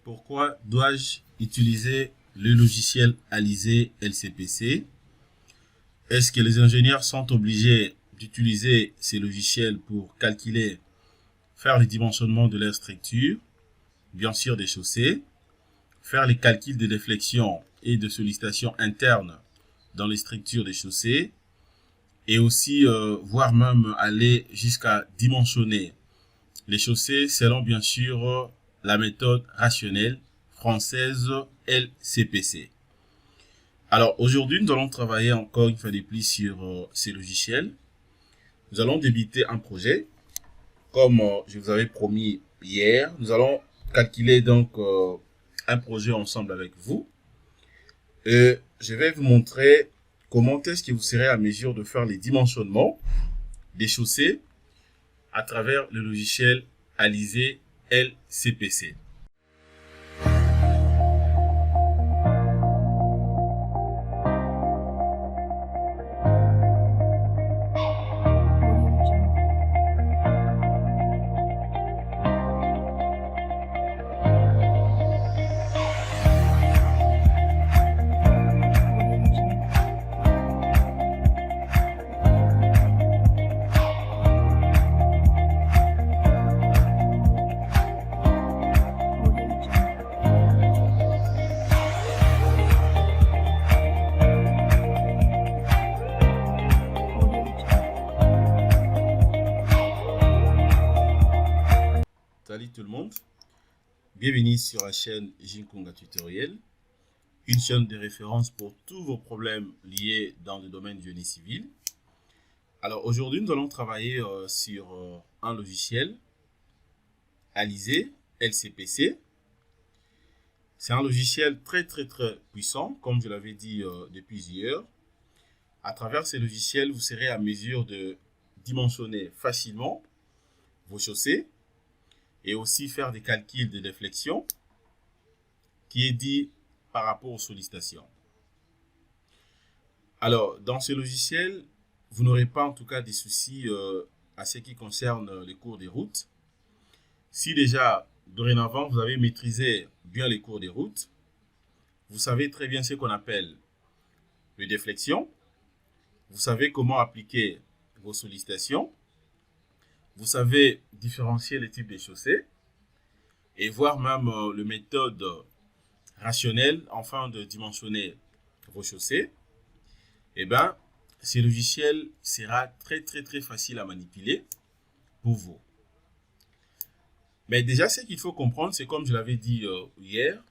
Pourquoi dois-je utiliser le logiciel Alizé LCPC? Est-ce que les ingénieurs sont obligés d'utiliser ces logiciels pour calculer, faire le dimensionnement de leur structure, bien sûr des chaussées, faire les calculs de déflexion et de sollicitation interne dans les structures des chaussées, et aussi voire même aller jusqu'à dimensionner les chaussées selon bien sûr la méthode rationnelle française LCPC. Alors aujourd'hui, nous allons travailler encore une fois de plus sur ces logiciels. Nous allons débuter un projet. Comme je vous avais promis hier, nous allons calculer donc un projet ensemble avec vous. Et je vais vous montrer comment est-ce que vous serez à mesure de faire les dimensionnements des chaussées à travers le logiciel Alizé LCPC. Salut tout le monde, bienvenue sur la chaîne Jinkunga Tutoriel, une chaîne de référence pour tous vos problèmes liés dans le domaine du génie civil. Alors aujourd'hui, nous allons travailler sur un logiciel Alizé LCPC. C'est un logiciel très puissant, comme je l'avais dit depuis hier. À travers ces logiciels, vous serez à mesure de dimensionner facilement vos chaussées et aussi faire des calculs de déflexion qui est dit par rapport aux sollicitations. Alors, dans ce logiciel, vous n'aurez pas en tout cas des soucis à ce qui concerne les cours des routes. Si déjà, dorénavant, vous avez maîtrisé bien les cours des routes, vous savez très bien ce qu'on appelle les déflexions, vous savez comment appliquer vos sollicitations, vous savez différencier les types de chaussées et voir même le méthode rationnelle afin de dimensionner vos chaussées. Eh bien, ce logiciel sera très facile à manipuler pour vous. Mais déjà, ce qu'il faut comprendre, c'est comme je l'avais dit hier,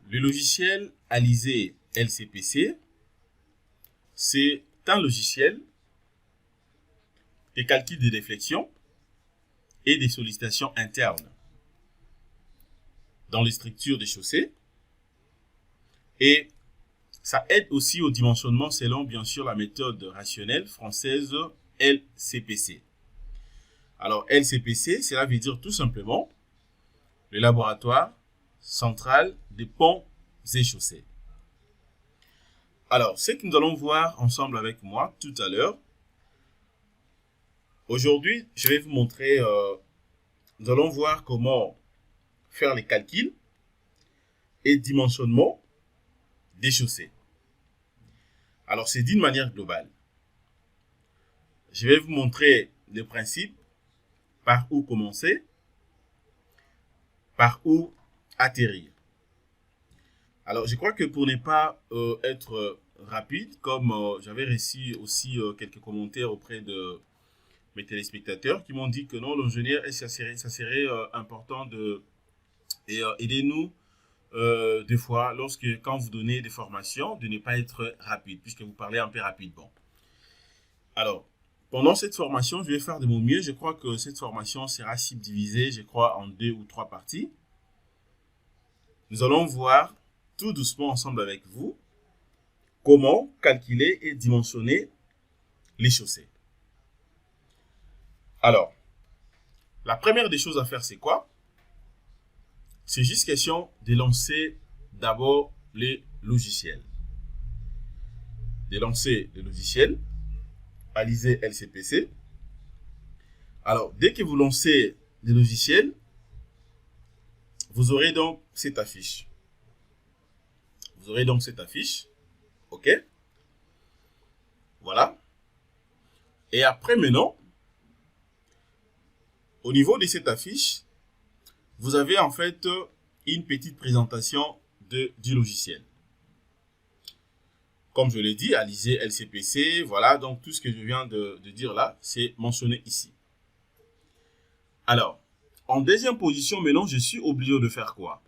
le logiciel Alizé LCPC, c'est un logiciel des calculs de déflexion et des sollicitations internes dans les structures des chaussées. Et ça aide aussi au dimensionnement selon bien sûr la méthode rationnelle française LCPC. Alors LCPC, cela veut dire tout simplement le laboratoire central des ponts et chaussées. Alors, ce que nous allons voir ensemble avec moi tout à l'heure, aujourd'hui, je vais vous montrer, nous allons voir comment faire les calculs et dimensionnement des chaussées. Alors, c'est d'une manière globale. Je vais vous montrer les principes, par où commencer, par où atterrir. Alors, je crois que pour ne pas être rapide, comme j'avais reçu aussi quelques commentaires auprès de mes téléspectateurs qui m'ont dit que non, l'ingénieur, ça serait important de aider nous des fois, quand vous donnez des formations, de ne pas être rapide, puisque vous parlez un peu rapidement. Alors, pendant cette formation, je vais faire de mon mieux. Je crois que cette formation sera subdivisée, je crois, en 2 ou 3 parties. Nous allons voir tout doucement ensemble avec vous comment calculer et dimensionner les chaussées. Alors, la première des choses à faire, c'est quoi? C'est juste question de lancer d'abord les logiciels. De lancer le logiciel Alizé LCPC. Alors, dès que vous lancez le logiciel, vous aurez donc cette affiche. Vous aurez donc cette affiche. OK? Voilà. Et après, maintenant, au niveau de cette affiche, vous avez en fait une petite présentation du logiciel. Comme je l'ai dit, Alizé LCPC, voilà, donc tout ce que je viens de dire là, c'est mentionné ici. Alors, en deuxième position, maintenant, je suis obligé de faire quoi?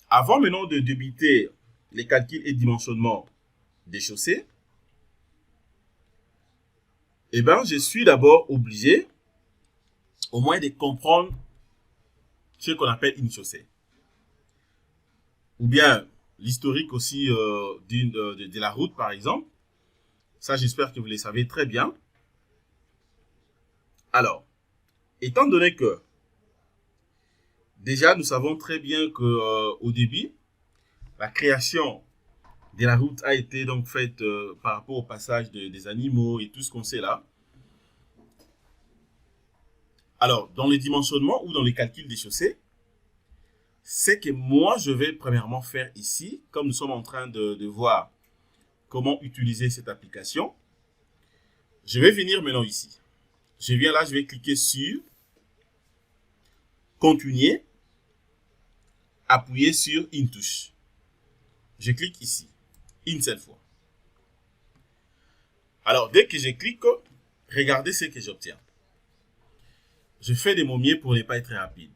Avant maintenant de débuter les calculs et dimensionnements des chaussées, eh bien, je suis d'abord obligé au moins de comprendre ce qu'on appelle une chaussée. Ou bien l'historique aussi de la route, par exemple. Ça, j'espère que vous le savez très bien. Alors, étant donné que déjà, nous savons très bien que au début, la création de la route a été donc faite par rapport au passage des animaux et tout ce qu'on sait là. Alors, dans les dimensionnements ou dans les calculs des chaussées, c'est que moi, je vais premièrement faire ici, comme nous sommes en train de voir comment utiliser cette application. Je vais venir maintenant ici. Je viens là, je vais cliquer sur Continuer, appuyer sur une touche. Je clique ici, une seule fois. Alors, dès que je clique, regardez ce que j'obtiens. Je fais de mon mieux pour ne pas être rapide.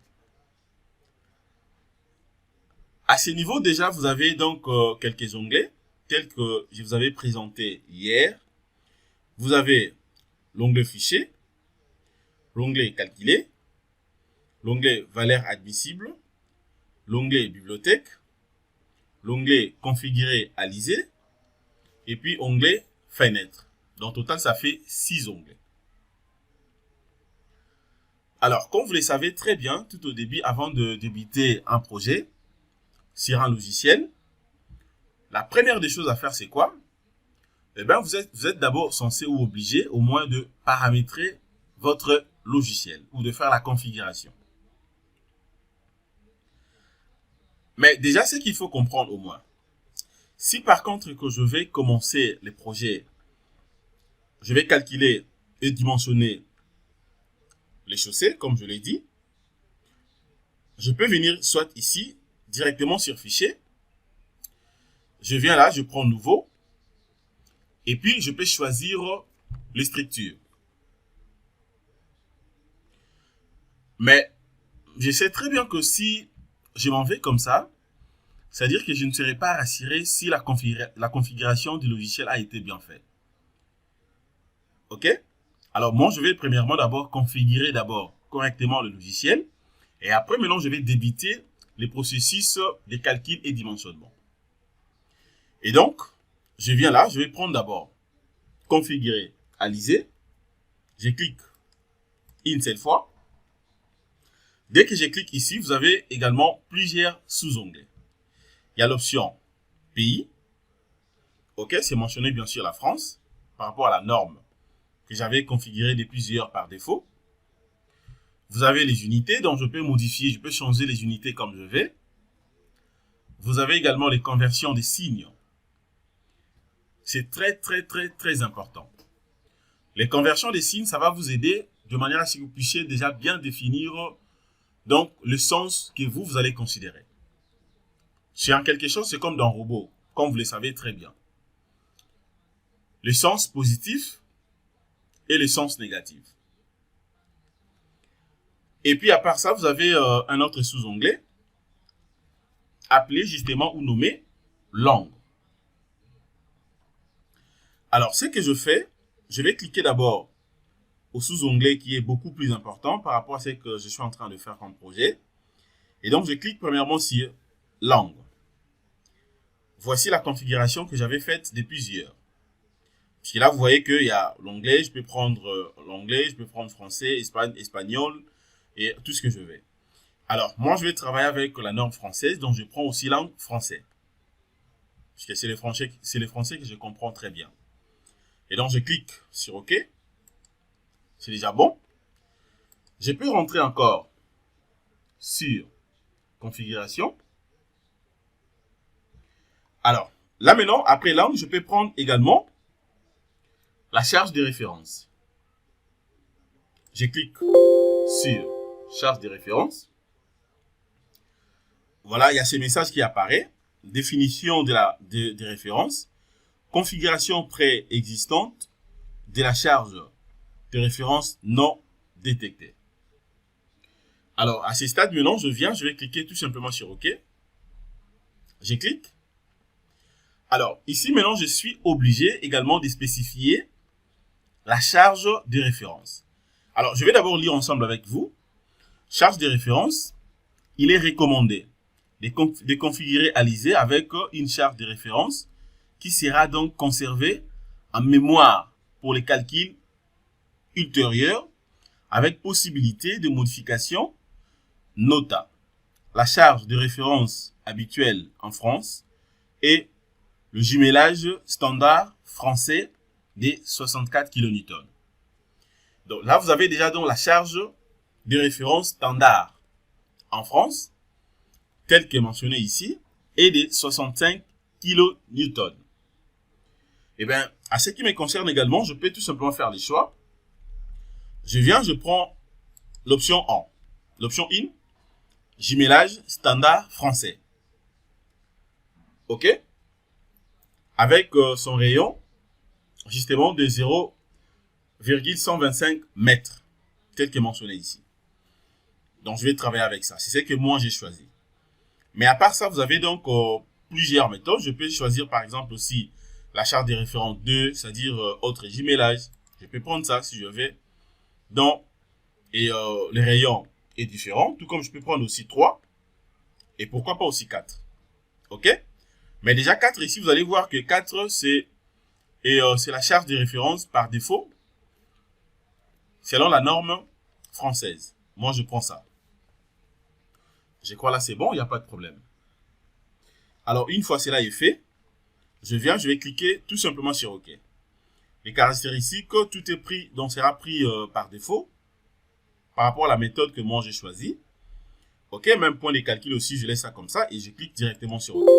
À ce niveau, déjà, vous avez donc quelques onglets, tels que je vous avais présenté hier. Vous avez l'onglet Fichier, l'onglet Calculer, l'onglet Valeur admissible, l'onglet Bibliothèque, l'onglet Configurer à liser, et puis onglet Fenêtre. Donc, au total, ça fait 6 onglets. Alors, comme vous le savez très bien, tout au début, avant de débuter un projet sur un logiciel, la première des choses à faire, c'est quoi? Eh bien, vous êtes d'abord censé ou obligé au moins de paramétrer votre logiciel ou de faire la configuration. Mais déjà, ce qu'il faut comprendre au moins, si par contre que je vais commencer les projets, je vais calculer et dimensionner les chaussées, comme je l'ai dit, je peux venir soit ici, directement sur Fichier, je viens là, je prends Nouveau, et puis je peux choisir les structures. Mais je sais très bien que si je m'en vais comme ça, c'est-à-dire que je ne serai pas rassuré si la configuration du logiciel a été bien faite. OK? Alors moi, je vais premièrement d'abord configurer correctement le logiciel. Et après, maintenant, je vais débuter les processus de calcul et dimensionnement. Et donc, je viens là, je vais prendre d'abord configurer à liser. Je clique une seule fois. Dès que je clique ici, vous avez également plusieurs sous-onglets. Il y a l'option pays. OK, c'est mentionné bien sûr la France par rapport à la norme que j'avais configurée de plusieurs par défaut. Vous avez les unités, donc je peux modifier, je peux changer les unités comme je veux. Vous avez également les conversions des signes. C'est très important. Les conversions des signes, ça va vous aider de manière à ce que vous puissiez déjà bien définir donc le sens que vous allez considérer. C'est en quelque chose, c'est comme dans robot, comme vous le savez très bien. Le sens positif et le sens négatif. Et puis à part ça, vous avez un autre sous-onglet appelé justement ou nommé langue. Alors ce que je fais, je vais cliquer d'abord au sous-onglet qui est beaucoup plus important par rapport à ce que je suis en train de faire comme projet. Et donc je clique premièrement sur langue. Voici la configuration que j'avais faite de plusieurs. Puis là, vous voyez qu'il y a l'anglais, je peux prendre l'anglais, je peux prendre français, espagnol et tout ce que je veux. Alors, moi, je vais travailler avec la norme française, donc je prends aussi langue français. Parce que c'est les français que je comprends très bien. Et donc, je clique sur OK. C'est déjà bon. Je peux rentrer encore sur configuration. Alors, là maintenant, après langue, je peux prendre également la charge de référence. Je clique sur charge de référence. Voilà, il y a ce message qui apparaît. Définition de référence. Configuration préexistante de la charge de référence non détectée. Alors, à ce stade, maintenant, je vais cliquer tout simplement sur OK. Je clique. Alors, ici, maintenant, je suis obligé également de spécifier la charge de référence. Alors, je vais d'abord lire ensemble avec vous. Charge de référence, il est recommandé de configurer Alizé avec une charge de référence qui sera donc conservée en mémoire pour les calculs ultérieurs avec possibilité de modification. Nota. La charge de référence habituelle en France est le jumelage standard français des 64 kN. Donc là, vous avez déjà donc la charge de référence standard en France, telle que mentionnée ici, est de 65 kN. Eh bien, à ce qui me concerne également, je peux tout simplement faire les choix. Je prends l'option 1. L'option 1, jumelage standard français. OK? Avec son rayon, justement, de 0,125 mètres, tel que mentionné ici. Donc, je vais travailler avec ça. C'est ce que moi, j'ai choisi. Mais à part ça, vous avez donc plusieurs méthodes. Je peux choisir, par exemple, aussi la charge de référence 2, c'est-à-dire autre jumelage. Je peux prendre ça si je vais. Donc, le rayon est différent. Tout comme je peux prendre aussi 3. Et pourquoi pas aussi 4. OK? Mais déjà 4 ici, vous allez voir que 4, c'est la charge de référence par défaut, selon la norme française. Moi, je prends ça. Je crois là, c'est bon, il n'y a pas de problème. Alors, une fois cela est fait, je vais cliquer tout simplement sur OK. Les caractéristiques, tout est pris, donc sera pris par défaut, par rapport à la méthode que moi j'ai choisie. OK, même point de calcul aussi, je laisse ça comme ça et je clique directement sur OK.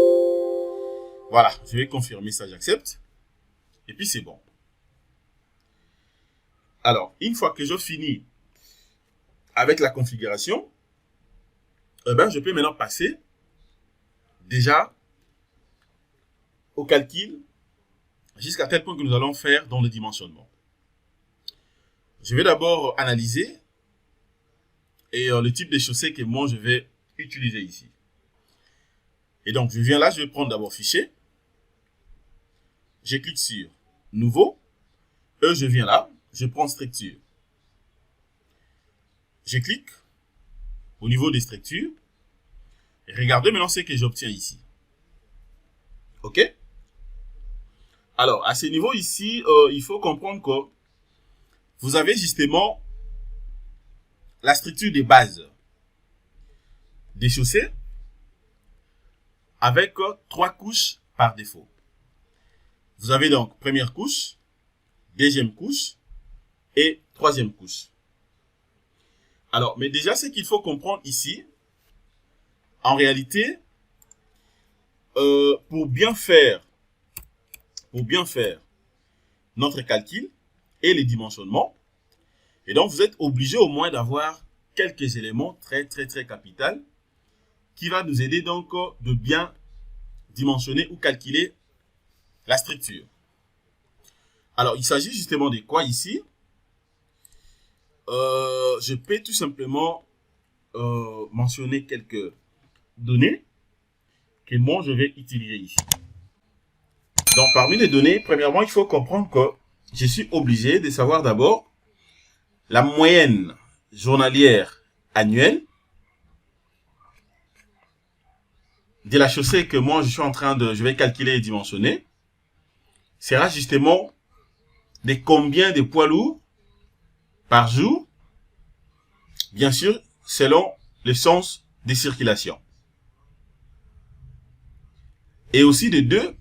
Voilà, je vais confirmer ça, j'accepte. Et puis c'est bon. Alors, une fois que je finis avec la configuration, je peux maintenant passer déjà au calcul jusqu'à tel point que nous allons faire dans le dimensionnement. Je vais d'abord analyser le type de chaussée que moi je vais utiliser ici. Et donc, je viens là, je vais prendre d'abord fichier. Je clique sur nouveau. Je viens là, je prends structure. Je clique au niveau des structures. Et regardez maintenant ce que j'obtiens ici. OK? Alors, à ce niveau ici, il faut comprendre que vous avez justement la structure de base des chaussées avec 3 couches par défaut. Vous avez donc première couche, deuxième couche et troisième couche. Alors, mais déjà, ce qu'il faut comprendre ici, en réalité, pour bien faire notre calcul et les dimensionnements, et donc vous êtes obligé au moins d'avoir quelques éléments très capitaux qui va nous aider donc de bien dimensionner ou calculer la structure. Alors, il s'agit justement de quoi ici? Je peux tout simplement mentionner quelques données que moi je vais utiliser ici. Donc, parmi les données, premièrement, il faut comprendre que je suis obligé de savoir d'abord la moyenne journalière annuelle de la chaussée que moi je vais calculer et dimensionner sera justement de combien de poids lourds par jour, bien sûr, selon le sens de circulation. Et aussi de deux,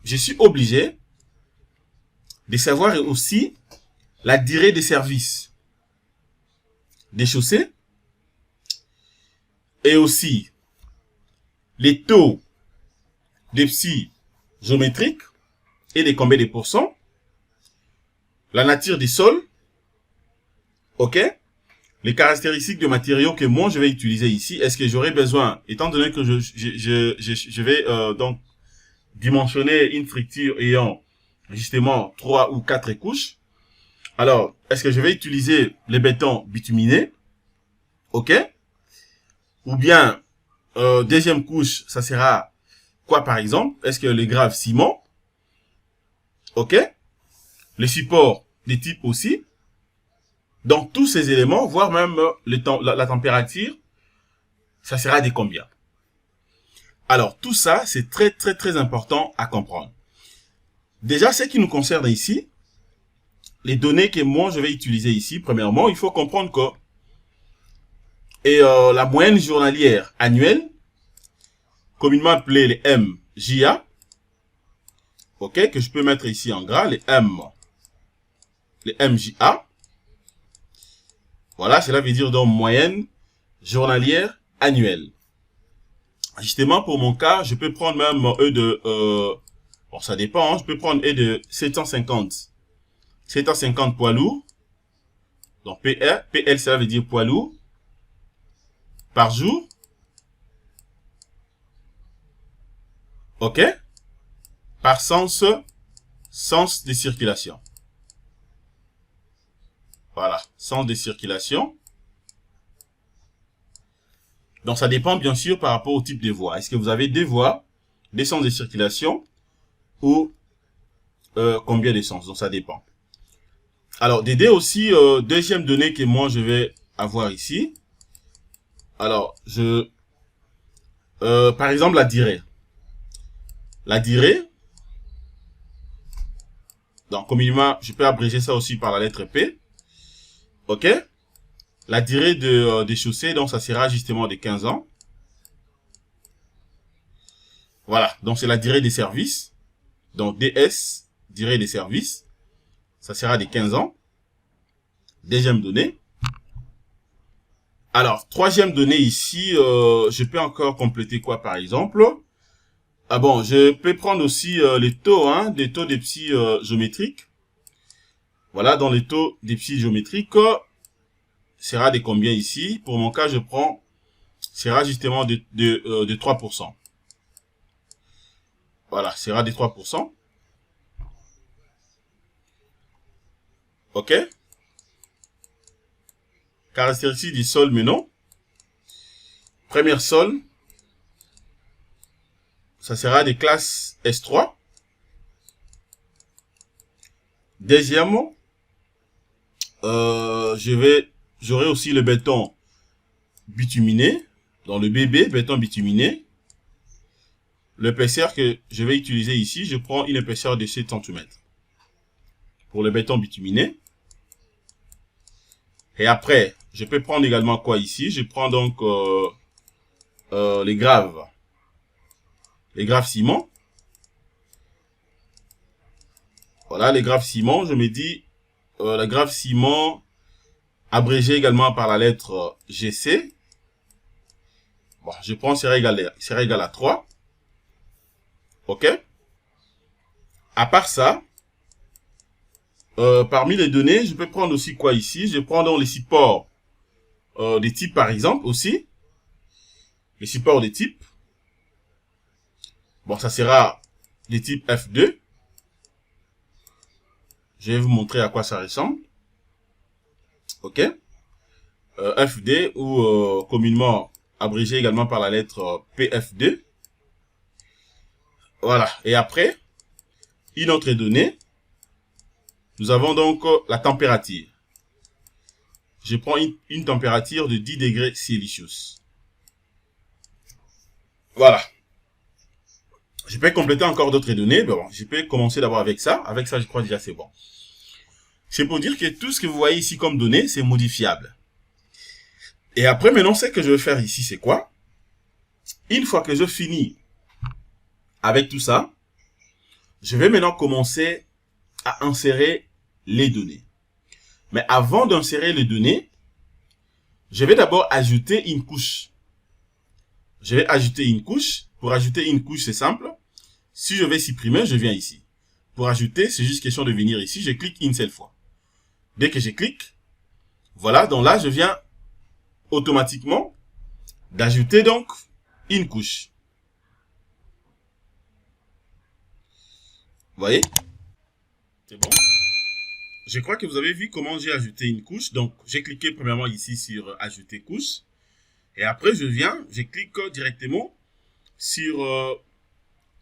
je suis obligé de savoir aussi la durée de service des chaussées et aussi les taux des psi géométriques et des combien de pourcents, la nature des sols, ok, les caractéristiques de matériaux que moi je vais utiliser ici. Est-ce que j'aurai besoin, étant donné que je vais donc dimensionner une structure ayant justement 3 ou 4 couches. Alors, est-ce que je vais utiliser les bétons bituminés, ok, ou bien deuxième couche, ça sera quoi par exemple? Est-ce que les graves ciment, ok, les supports des types aussi. Donc tous ces éléments, voire même la température, ça sera des combien. Alors tout ça, c'est très très très important à comprendre. Déjà, ce qui nous concerne ici, les données que moi je vais utiliser ici, premièrement, il faut comprendre que la moyenne journalière annuelle, communément appelée les MJA, ok, que je peux mettre ici en gras, les MJA. Voilà, cela veut dire donc moyenne journalière annuelle. Justement, pour mon cas, je peux prendre même E de... bon, ça dépend, hein, je peux prendre E de 750 poids lourds. Donc, PL, cela veut dire poids lourd. Par jour. OK? Par sens de circulation. Voilà, sens de circulation. Donc, ça dépend bien sûr par rapport au type de voie. Est-ce que vous avez deux voies, des sens de circulation ou combien de sens? Donc, ça dépend. Alors, d'aider aussi, deuxième donnée que moi, je vais avoir ici. Alors, par exemple, la durée. La durée. Donc, communément, je peux abréger ça aussi par la lettre P. OK? La durée des chaussées, donc ça sera justement de 15 ans. Voilà, donc c'est la durée des services. Donc DS, durée des services, ça sera de 15 ans. Deuxième donnée. Alors, troisième donnée ici, je peux encore compléter quoi par exemple? Ah bon, je peux prendre aussi les taux, hein, des taux des psi géométriques. Voilà, dans les taux des psi géométriques, sera de combien ici? Pour mon cas, je prends, sera justement de 3%. Voilà, sera de 3%. OK? Caractéristiques du sol maintenant. Première sol, ça sera des classes S3. Deuxièmement, j'aurai aussi le béton bituminé, dans le BB, béton bituminé. L'épaisseur que je vais utiliser ici, je prends une épaisseur de 7 cm. Pour le béton bituminé. Et après, je peux prendre également quoi ici? Je prends donc les graves. Les graves ciment. Voilà, les graves ciment, je me dis, la grave ciment, abrégé également par la lettre GC. Bon, je prends, sera égal à 3. OK? À part ça, parmi les données, je peux prendre aussi quoi ici? Je prends donc les supports des types par exemple aussi. Les supports des types. Bon, ça sera des types F2. Je vais vous montrer à quoi ça ressemble. OK? FD ou communément abrégé également par la lettre PF2. Voilà. Et après, une autre donnée. Nous avons donc la température. Je prends une température de 10 degrés Celsius. Voilà. Je peux compléter encore d'autres données. Bon, je peux commencer d'abord avec ça. Avec ça, je crois déjà c'est bon. C'est pour dire que tout ce que vous voyez ici comme données, c'est modifiable. Et après, maintenant, ce que je vais faire ici, c'est quoi? Une fois que je finis avec tout ça, je vais maintenant commencer à insérer les données. Mais avant d'insérer les données, je vais d'abord ajouter une couche. Je vais ajouter une couche. Pour ajouter une couche, c'est simple. Si je vais supprimer, je viens ici. Pour ajouter, c'est juste question de venir ici. Je clique une seule fois. Dès que je clique, voilà, donc là, je viens automatiquement d'ajouter donc une couche. Vous voyez? C'est bon? Je crois que vous avez vu comment j'ai ajouté une couche. Donc, j'ai cliqué premièrement ici sur ajouter couche. Et après, je clique directement sur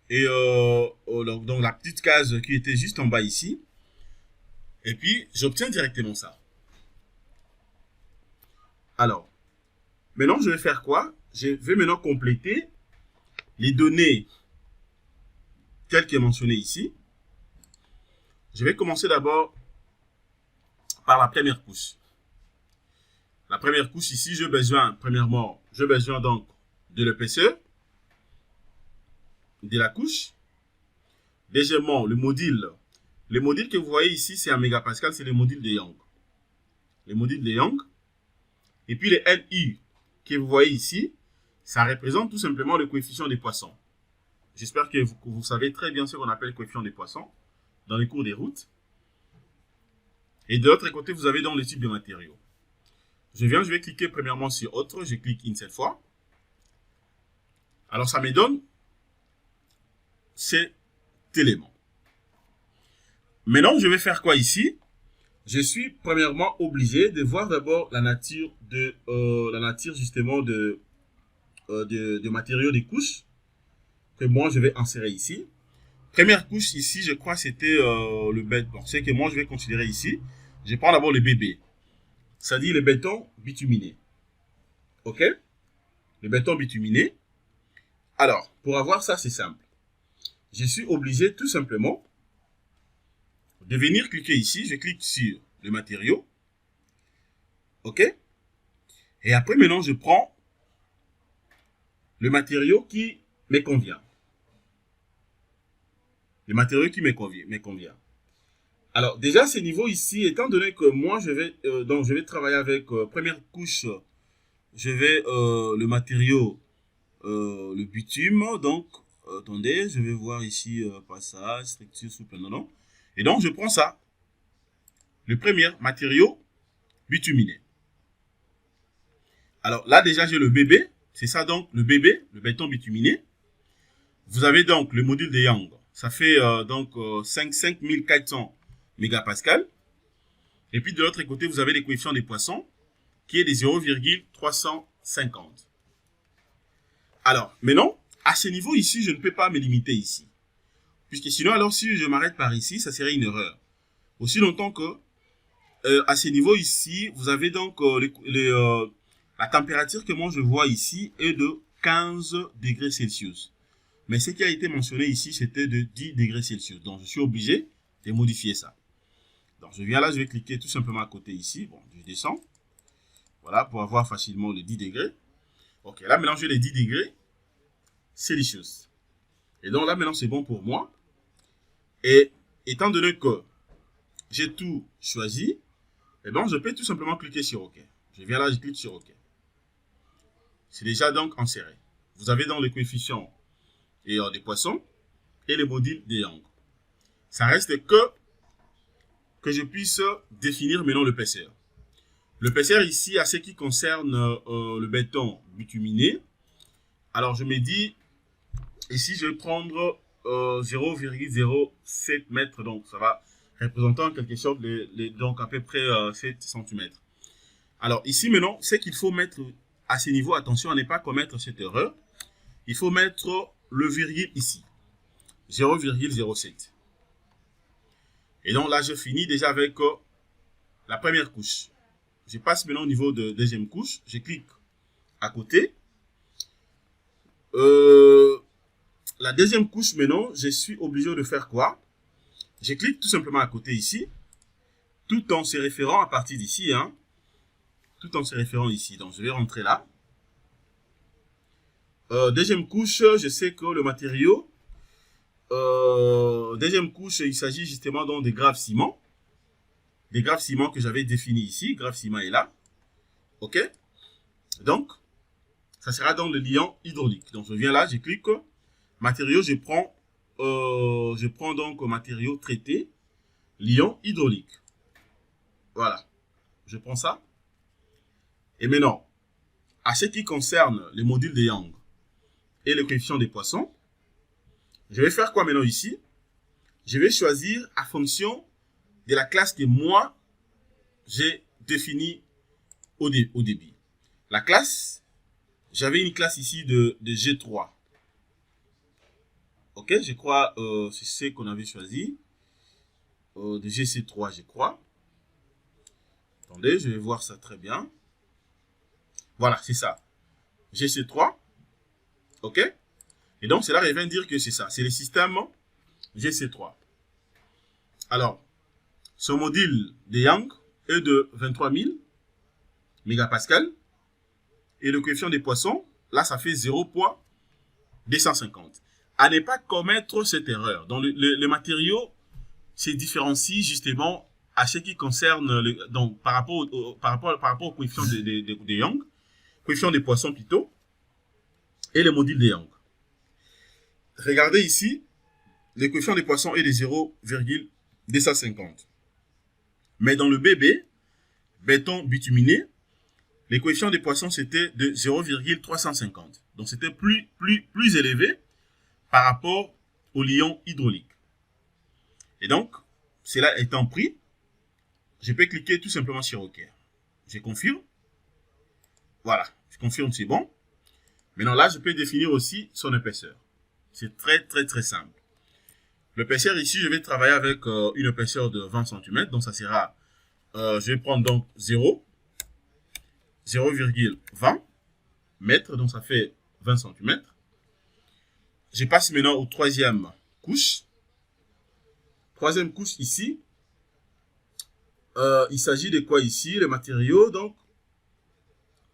donc la petite case qui était juste en bas ici. Et puis, j'obtiens directement ça. Alors, maintenant, je vais faire quoi? Je vais maintenant compléter les données telles que mentionnées ici. Je vais commencer d'abord par la première couche. La première couche ici, j'ai besoin donc de l'épaisseur de la couche. Deuxièmement, le module. Le module que vous voyez ici, c'est un mégapascal, c'est le module de Young. Le module de Young. Et puis le NU que vous voyez ici, ça représente tout simplement le coefficient des poissons. J'espère que vous savez très bien ce qu'on appelle le coefficient des poissons dans les cours des routes. Et de l'autre côté, vous avez donc le type de matériaux. Je vais cliquer premièrement sur autre, je clique une seule fois. Alors ça me donne cet élément. Maintenant, je vais faire quoi ici? Je suis premièrement obligé de voir d'abord la nature justement de matériaux des couches que moi je vais insérer ici. Première couche ici, je crois c'était le béton. C'est que moi je vais considérer ici. Je prends d'abord le BB, c'est-à-dire le béton bituminé. Ok? Le béton bituminé. Alors, pour avoir ça, c'est simple. Je suis obligé tout simplement de venir cliquer ici. Je clique sur le matériau. Ok? Et après, maintenant, je prends le matériau qui me convient. Le matériau qui me convient. Alors, déjà, ce niveau ici, étant donné que moi, je vais travailler avec première couche, je vais le matériau, le bitume. Donc, attendez, je vais voir ici, passage, structure, souple, non. Et donc, je prends ça. Le premier matériau bituminé. Alors, là, déjà, j'ai le bébé. C'est ça, donc, le bébé, le béton bituminé. Vous avez donc le module de Young. Ça fait donc 5400 mégapascal. Et puis de l'autre côté, vous avez les coefficients des poissons qui est de 0,350. Alors, maintenant, à ce niveau ici, je ne peux pas me limiter ici. Puisque sinon, alors si je m'arrête par ici, ça serait une erreur. Aussi longtemps que, à ce niveau ici, vous avez donc la température que moi je vois ici est de 15 degrés Celsius. Mais ce qui a été mentionné ici, c'était de 10 degrés Celsius. Donc, je suis obligé de modifier ça. Donc, je viens là, je vais cliquer tout simplement à côté ici. Bon, je descends. Voilà, pour avoir facilement les 10 degrés. Ok, là, maintenant, j'ai les 10 degrés Celsius. Et donc, là, maintenant, c'est bon pour moi. Et étant donné que j'ai tout choisi, eh bien, je peux tout simplement cliquer sur OK. Je viens là, je clique sur OK. C'est déjà donc inséré. Vous avez dans le coefficient et des poissons et les modules des Young. Ça reste que je puisse définir maintenant l'épaisseur. L'épaisseur ici, à ce qui concerne le béton bituminé, alors je me dis, ici je vais prendre 0,07 mètres, donc ça va représenter en quelque sorte donc à peu près 7 cm. Alors ici maintenant, ce qu'il faut mettre à ce niveau, attention à ne pas commettre cette erreur, il faut mettre le virgule ici, 0,07. Et donc là, je finis déjà avec la première couche. Je passe maintenant au niveau de deuxième couche. Je clique à côté. La deuxième couche maintenant, je suis obligé de faire quoi? Je clique tout simplement à côté ici. Tout en se référant à partir d'ici. Hein, tout en se référant ici. Donc je vais rentrer là. Deuxième couche, je sais que le matériau. Deuxième couche, il s'agit justement donc des graves ciment. Des graves ciment que j'avais définis ici. Grave ciment est là. Ok. Donc, ça sera dans le liant hydraulique. Donc je viens là, je clique matériaux, je prends donc matériaux traités, liant hydraulique. Voilà, je prends ça. Et maintenant, à ce qui concerne les modules de Young et le coefficient des poissons, je vais faire quoi maintenant ici? Je vais choisir en fonction de la classe que moi, j'ai définie au début. La classe, j'avais une classe ici de G3. Ok, je crois c'est ce qu'on avait choisi. De GC3, je crois. Attendez, je vais voir ça très bien. Voilà, c'est ça. GC3. Ok. Et donc, cela revient dire que c'est ça. C'est le système GC3. Alors, ce module de Young est de 23 000 mégapascales. Et le coefficient des poissons, là, ça fait 0,250. À ne pas commettre cette erreur. Donc, le matériau se différencie justement à ce qui concerne, donc, par rapport au coefficient de Young, coefficient des poissons plutôt, et le module de Young. Regardez ici, le coefficient des poissons est de 0,250. Mais dans le BB, béton bituminé, les coefficients des poissons c'était de 0,350. Donc c'était plus élevé par rapport au liant hydraulique. Et donc, cela étant pris, je peux cliquer tout simplement sur OK. Je confirme. Voilà, je confirme, c'est bon. Maintenant là, je peux définir aussi son épaisseur. C'est très simple. L'épaisseur ici, je vais travailler avec une épaisseur de 20 cm. Donc ça sera, je vais prendre donc 0,20 mètres. Donc ça fait 20 cm. Je passe maintenant au troisième couche. Troisième couche ici. Il s'agit de quoi ici? Le matériau. Donc,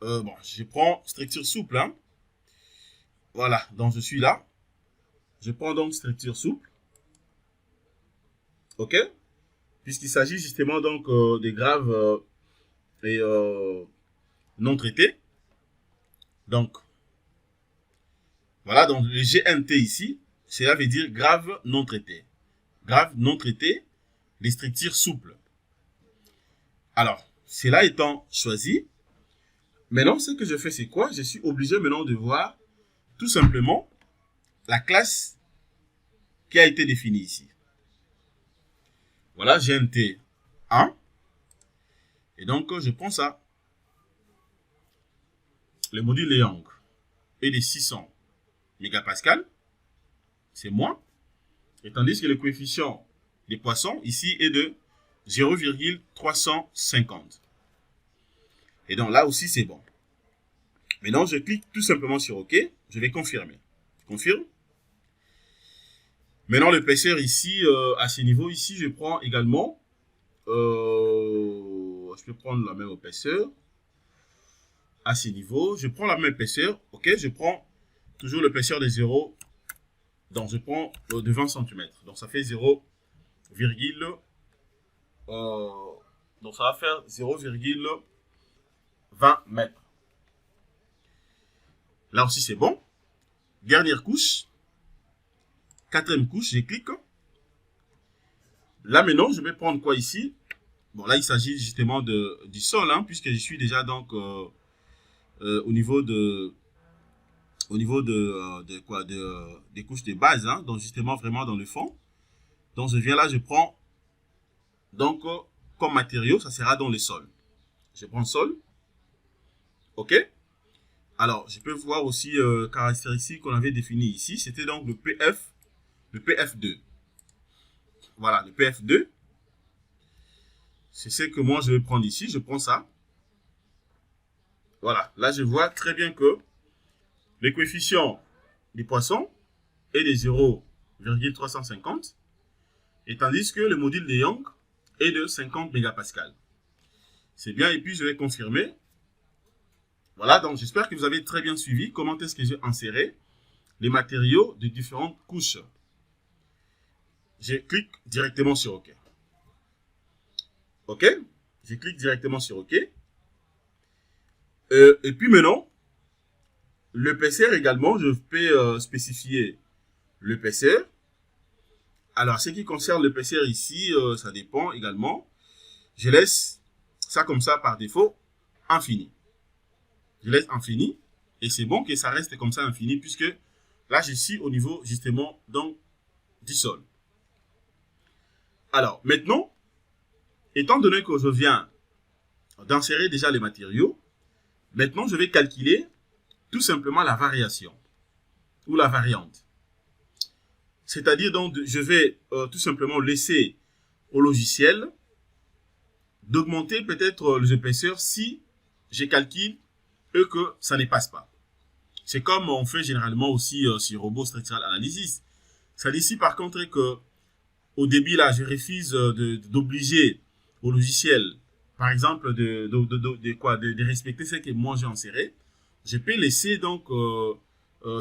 bon, je prends structure souple. Hein. Voilà, donc je suis là. Je prends donc structure souple. OK? Puisqu'il s'agit justement donc des graves et non traités. Donc, voilà, donc le GNT ici, cela veut dire grave non traité. Grave non traité, les structures souples. Alors, cela étant choisi, maintenant ce que je fais c'est quoi? Je suis obligé maintenant de voir tout simplement la classe qui a été définie ici. Voilà, GNT 1. Et donc, je prends ça. Le module de Young est de 600 mégapascales. C'est moins. Et tandis que le coefficient des poissons, ici, est de 0,350. Et donc, là aussi, c'est bon. Maintenant, je clique tout simplement sur OK. Je vais confirmer. Je confirme. Maintenant, l'épaisseur ici, à ce niveau ici, je prends également, je peux prendre la même épaisseur. À ce niveau, je prends la même épaisseur. OK, je prends toujours l'épaisseur de 0. Donc, je prends de 20 cm. Donc, ça fait 0, donc, ça va faire 0,20 mètres. Là aussi, c'est bon. Dernière couche. Quatrième couche, je clique. Là, maintenant, je vais prendre quoi ici? Bon, là, il s'agit justement du sol, hein, puisque je suis déjà donc au niveau des couches de base, hein, donc justement vraiment dans le fond. Donc, je viens là, je prends donc comme matériau, ça sera dans le sol. Je prends sol. OK? Alors, je peux voir aussi caractéristiques qu'on avait définies ici. C'était donc le PF2. Voilà, le PF2. C'est ce que moi je vais prendre ici. Je prends ça. Voilà, là je vois très bien que le coefficient des poissons est de 0,350. Et tandis que le module de Young est de 50 mégapascales. C'est bien, et puis je vais confirmer. Voilà, donc j'espère que vous avez très bien suivi comment est-ce que j'ai inséré les matériaux de différentes couches. Je clique directement sur OK. OK? Je clique directement sur OK. Et puis maintenant, l'épaisseur également, je peux spécifier l'épaisseur. Alors, ce qui concerne l'épaisseur ici, ça dépend également. Je laisse ça comme ça par défaut, infini. Je laisse infini et c'est bon que ça reste comme ça infini puisque là, je suis au niveau justement donc, du sol. Alors, maintenant, étant donné que je viens d'insérer déjà les matériaux, maintenant, je vais calculer tout simplement la variation ou la variante. C'est-à-dire, donc, je vais tout simplement laisser au logiciel d'augmenter peut-être les épaisseurs si je calcule et que ça ne passe pas. C'est comme on fait généralement aussi sur Robot Structural Analysis. Ça dit si par contre que au début là, je refuse d'obliger au logiciel, par exemple, de respecter ce que moi j'ai inséré, je peux laisser donc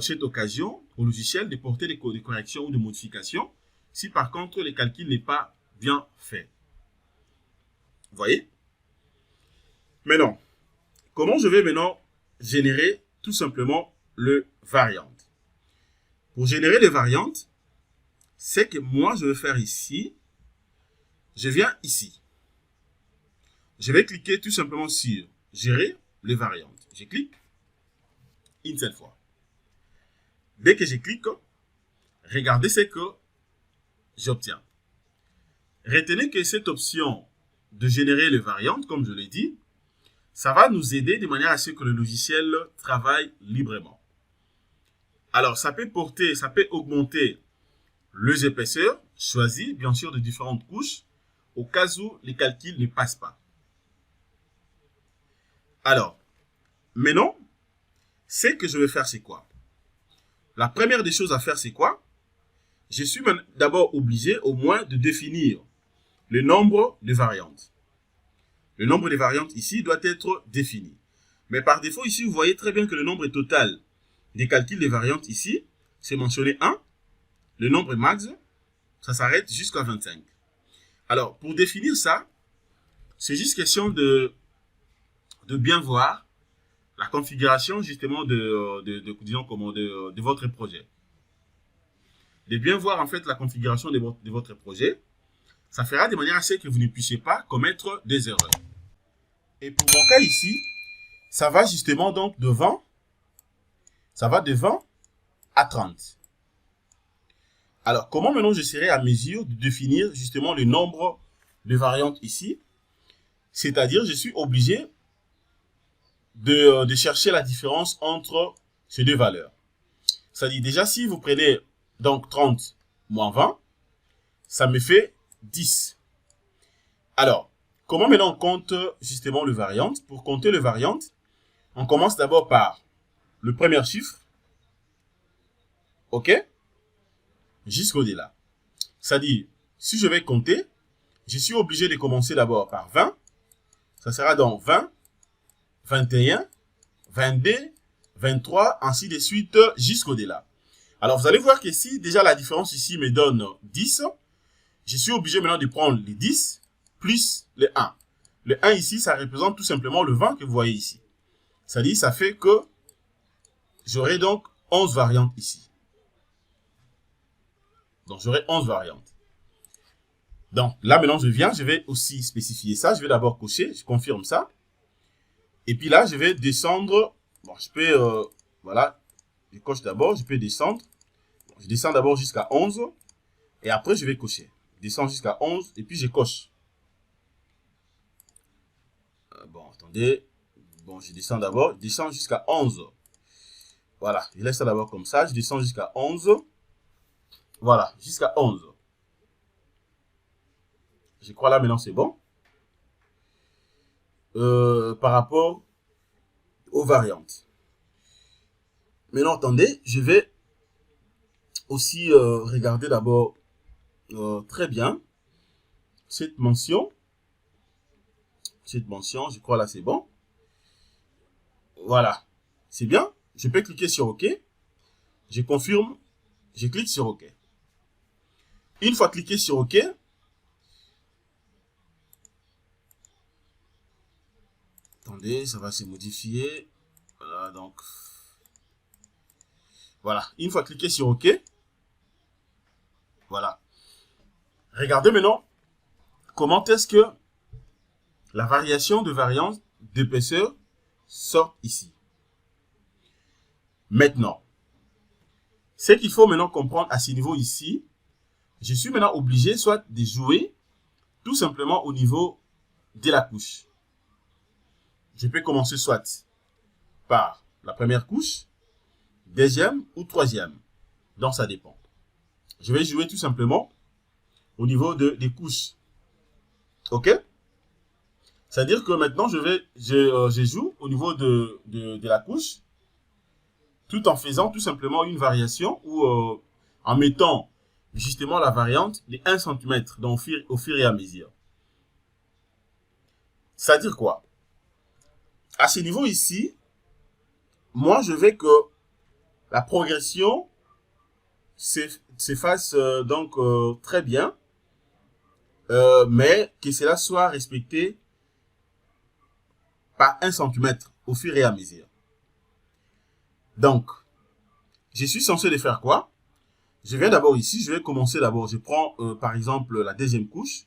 cette occasion au logiciel de porter des corrections ou des modifications si par contre le calcul n'est pas bien fait. Vous voyez? Maintenant, comment je vais maintenant générer tout simplement le variante? Pour générer les variantes, c'est que moi je vais faire ici, je viens ici. Je vais cliquer tout simplement sur gérer les variantes. Je clique une seule fois. Dès que je clique, regardez ce que j'obtiens. Retenez que cette option de générer les variantes, comme je l'ai dit, ça va nous aider de manière à ce que le logiciel travaille librement. Alors, ça peut augmenter les épaisseurs choisies, bien sûr, de différentes couches, au cas où les calculs ne passent pas. Alors, maintenant, ce que je vais faire, c'est quoi? La première des choses à faire, c'est quoi? Je suis d'abord obligé au moins de définir le nombre de variantes. Le nombre de variantes ici doit être défini. Mais par défaut, ici, vous voyez très bien que le nombre total des calculs des variantes ici, c'est mentionné 1. Le nombre max, ça s'arrête jusqu'à 25. Alors, pour définir ça, c'est juste question de bien voir la configuration justement de votre projet. De bien voir en fait la configuration de votre projet. Ça fera de manière à ce que vous ne puissiez pas commettre des erreurs. Et pour mon cas ici, ça va justement donc de 20 à 30. Alors, comment maintenant je serai à mesure de définir justement le nombre de variantes ici? C'est-à-dire, je suis obligé de chercher la différence entre ces deux valeurs. C'est-à-dire, déjà, si vous prenez donc 30 moins 20, ça me fait 10. Alors, comment maintenant on compte justement le variante? Pour compter le variante, on commence d'abord par le premier chiffre, ok, jusqu'au-delà. C'est-à-dire, si je vais compter, je suis obligé de commencer d'abord par 20. Ça sera donc 20, 21, 22, 23, ainsi de suite jusqu'au-delà. Alors, vous allez voir que si déjà la différence ici me donne 10, je suis obligé maintenant de prendre les 10 plus le 1. Le 1 ici, ça représente tout simplement le 20 que vous voyez ici. C'est-à-dire, ça fait que j'aurai donc 11 variantes ici. Donc, j'aurai 11 variantes. Donc, là, maintenant, je vais aussi spécifier ça. Je vais d'abord cocher, je confirme ça. Et puis là, je vais descendre. Bon, je peux, voilà, je coche d'abord, je peux descendre. Je descends d'abord jusqu'à 11. Et après, je vais cocher. Je descends jusqu'à 11 et puis je coche. Bon, attendez. Bon, je descends d'abord. Je descends jusqu'à 11. Voilà, je laisse ça d'abord comme ça. Je descends jusqu'à 11. Voilà, jusqu'à 11. Je crois là, maintenant, c'est bon. Par rapport aux variantes. Maintenant, attendez, je vais aussi regarder d'abord très bien cette mention. Cette mention, je crois là, c'est bon. Voilà, c'est bien. Je peux cliquer sur OK. Je confirme. Je clique sur OK. Une fois cliqué sur OK, attendez, ça va se modifier. Voilà, donc, Voilà. Une fois cliqué sur OK, voilà. Regardez maintenant comment est-ce que la variation de variance d'épaisseur sort ici. Maintenant, ce qu'il faut maintenant comprendre à ce niveau ici, je suis maintenant obligé soit de jouer tout simplement au niveau de la couche. Je peux commencer soit par la première couche, deuxième ou troisième. Donc ça dépend. Je vais jouer tout simplement au niveau des couches. OK? C'est-à-dire que maintenant, je joue au niveau de la couche, tout en faisant tout simplement une variation ou en mettant justement la variante de 1 cm au fur et à mesure. C'est-à-dire quoi? À ce niveau ici, moi, je veux que la progression se fasse donc très bien, mais que cela soit respecté par 1 cm au fur et à mesure. Donc, je suis censé de faire quoi? Je viens d'abord ici, je vais commencer d'abord, je prends par exemple la deuxième couche,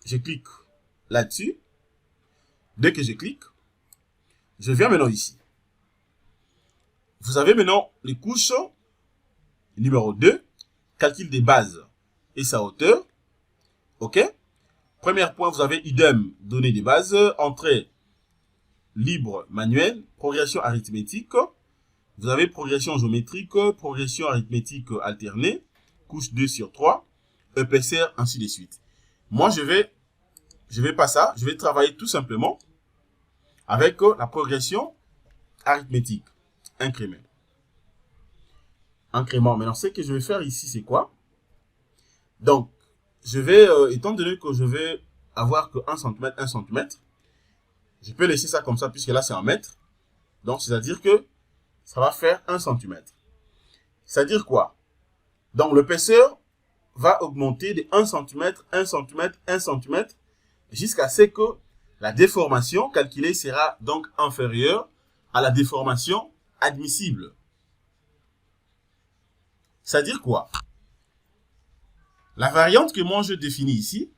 je clique là-dessus. Dès que je clique, je viens maintenant ici. Vous avez maintenant les couches numéro 2, calcul des bases et sa hauteur. OK? Premier point, vous avez idem, données des bases, entrée libre manuel, progression arithmétique. Vous avez progression géométrique, progression arithmétique alternée, couche 2 sur 3, épaisseur, ainsi de suite. Moi, je vais pas ça, je vais travailler tout simplement avec la progression arithmétique, incrément. Incrément. Maintenant, ce que je vais faire ici, c'est quoi? Donc, je vais, étant donné que je vais avoir que 1 cm, 1 cm, je peux laisser ça comme ça, puisque là, c'est en mètres. Donc, c'est-à-dire que ça va faire 1 cm. C'est-à-dire quoi? Donc, l'épaisseur va augmenter de 1 cm, 1 cm, 1 cm, jusqu'à ce que la déformation calculée sera donc inférieure à la déformation admissible. C'est-à-dire quoi? La variante que moi je définis ici,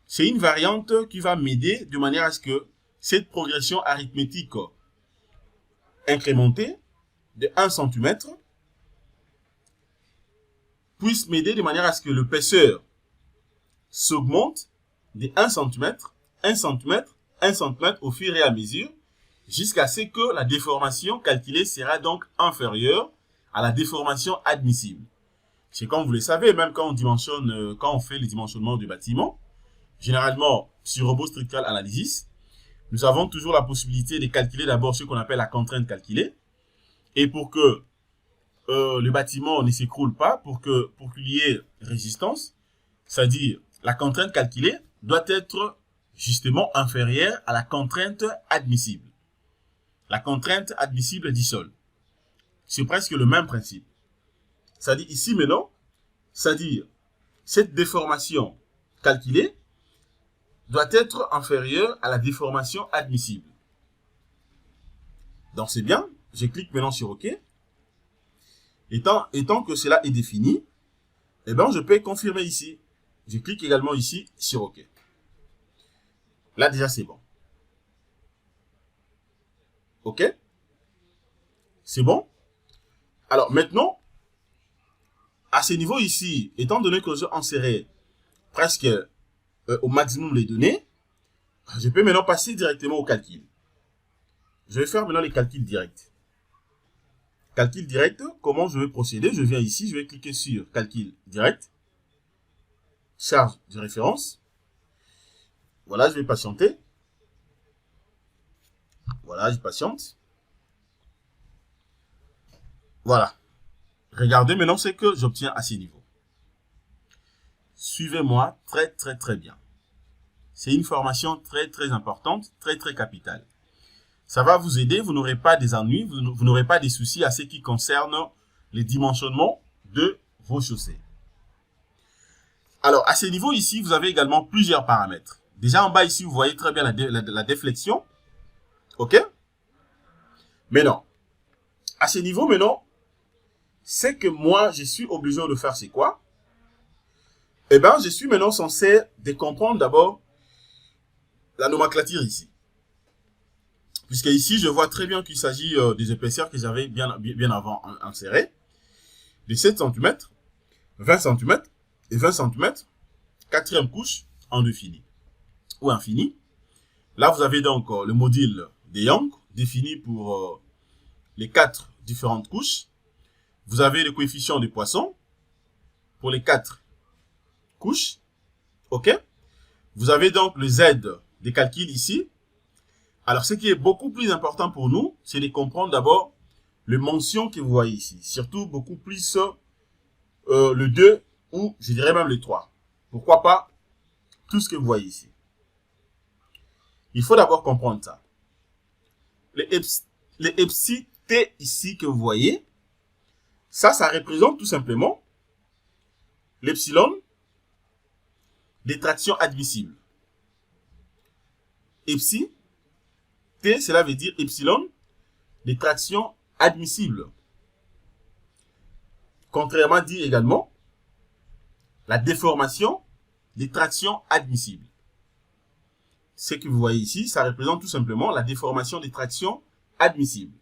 c'est une variante qui va m'aider de manière à ce que cette progression arithmétique incrémentée de 1 cm puisse m'aider de manière à ce que l'épaisseur s'augmente de 1 cm, 1 cm, 1 cm au fur et à mesure, jusqu'à ce que la déformation calculée sera donc inférieure à la déformation admissible. C'est comme vous le savez, même quand on dimensionne, quand on fait les dimensionnements du bâtiment, généralement sur Robot Structural Analysis, nous avons toujours la possibilité de calculer d'abord ce qu'on appelle la contrainte calculée. Et pour que le bâtiment ne s'écroule pas, pour qu'il y ait résistance, c'est-à-dire la contrainte calculée doit être justement inférieure à la contrainte admissible. La contrainte admissible du sol. C'est presque le même principe. C'est-à-dire ici maintenant, c'est-à-dire cette déformation calculée doit être inférieure à la déformation admissible. Donc c'est bien, je clique maintenant sur OK. Étant que cela est défini, eh bien je peux confirmer ici. Je clique également ici sur OK. Là déjà c'est bon. OK? C'est bon? Alors maintenant, à ce niveau ici, étant donné que j'ai inséré presque au maximum les données, je peux maintenant passer directement au calcul. Je vais faire maintenant les calculs directs. Calcul direct, comment je vais procéder? Je viens ici, je vais cliquer sur calcul direct. Charge de référence. Voilà, je vais patienter. Voilà, je patiente. Voilà. Regardez maintenant ce que j'obtiens à ce niveau. Suivez-moi très bien. C'est une formation très importante, très capitale. Ça va vous aider, vous n'aurez pas des ennuis, vous n'aurez pas des soucis à ce qui concerne les dimensionnements de vos chaussées. Alors, à ce niveau ici, vous avez également plusieurs paramètres. Déjà en bas ici, vous voyez très bien la déflexion. OK? Maintenant, à ce niveau maintenant, c'est que moi, je suis obligé de faire c'est quoi? Eh bien, je suis maintenant censé de comprendre d'abord la nomenclature ici. Puisque ici, je vois très bien qu'il s'agit des épaisseurs que j'avais bien avant insérées. De 7 cm, 20 cm et 20 cm. Quatrième couche en défini ou infini. Là, vous avez donc le module de Young défini pour les 4 différentes couches. Vous avez le coefficient de Poisson pour les 4 couches. OK? Vous avez donc le Z des calculs ici. Alors, ce qui est beaucoup plus important pour nous, c'est de comprendre d'abord les mentions que vous voyez ici. Surtout beaucoup plus le 2 ou je dirais même le 3. Pourquoi pas tout ce que vous voyez ici. Il faut d'abord comprendre ça. Les epsi T ici que vous voyez, ça représente tout simplement l'epsilon des tractions admissibles. Epsi T, cela veut dire epsilon des tractions admissibles. Contrairement dit également la déformation des tractions admissibles. Ce que vous voyez ici, ça représente tout simplement la déformation des tractions admissibles.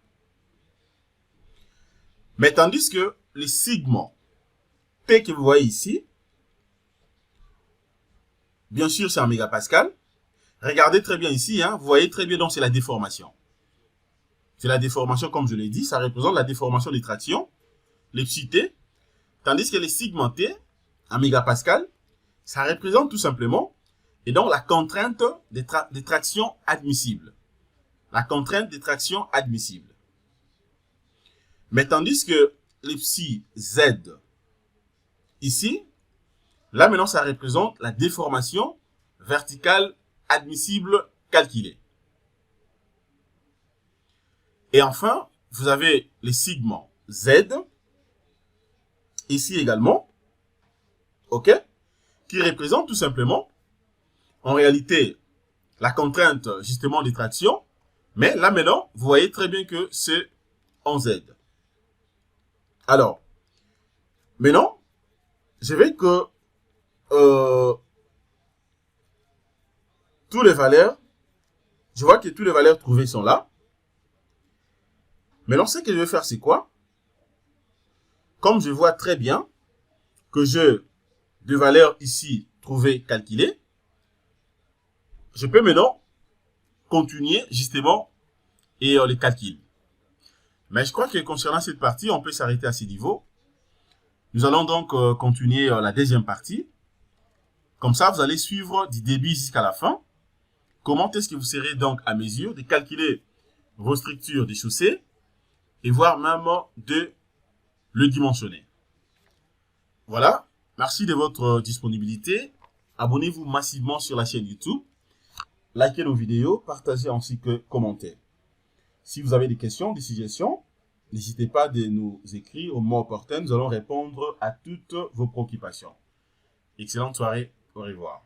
Mais tandis que les sigma P que vous voyez ici, bien sûr c'est en mégapascal. Regardez très bien ici, hein, vous voyez très bien, donc c'est la déformation. C'est la déformation, comme je l'ai dit, ça représente la déformation des tractions, les psi T, tandis que les sigma T, en mégapascal, ça représente tout simplement, et donc la contrainte des tractions admissibles. La contrainte des tractions admissibles. Mais tandis que les psi Z, ici, là maintenant ça représente la déformation verticale admissible calculée. Et enfin, vous avez les sigma Z, ici également, ok, qui représente tout simplement, en réalité, la contrainte justement des tractions, mais là maintenant, vous voyez très bien que c'est en Z. Alors, maintenant, je vais que toutes les valeurs, je vois que toutes les valeurs trouvées sont là. Maintenant, ce que je vais faire, c'est quoi? Comme je vois très bien que j'ai des valeurs ici trouvées, calculées, je peux maintenant continuer justement et les calculs. Mais je crois que concernant cette partie, on peut s'arrêter à ce niveau. Nous allons donc continuer la deuxième partie. Comme ça, vous allez suivre du début jusqu'à la fin. Comment est-ce que vous serez donc à mesure de calculer vos structures des chaussées et voire même de le dimensionner. Voilà. Merci de votre disponibilité. Abonnez-vous massivement sur la chaîne YouTube. Likez nos vidéos, partagez ainsi que commentez. Si vous avez des questions, des suggestions, n'hésitez pas de nous écrire au moment opportun. Nous allons répondre à toutes vos préoccupations. Excellente soirée. Au revoir.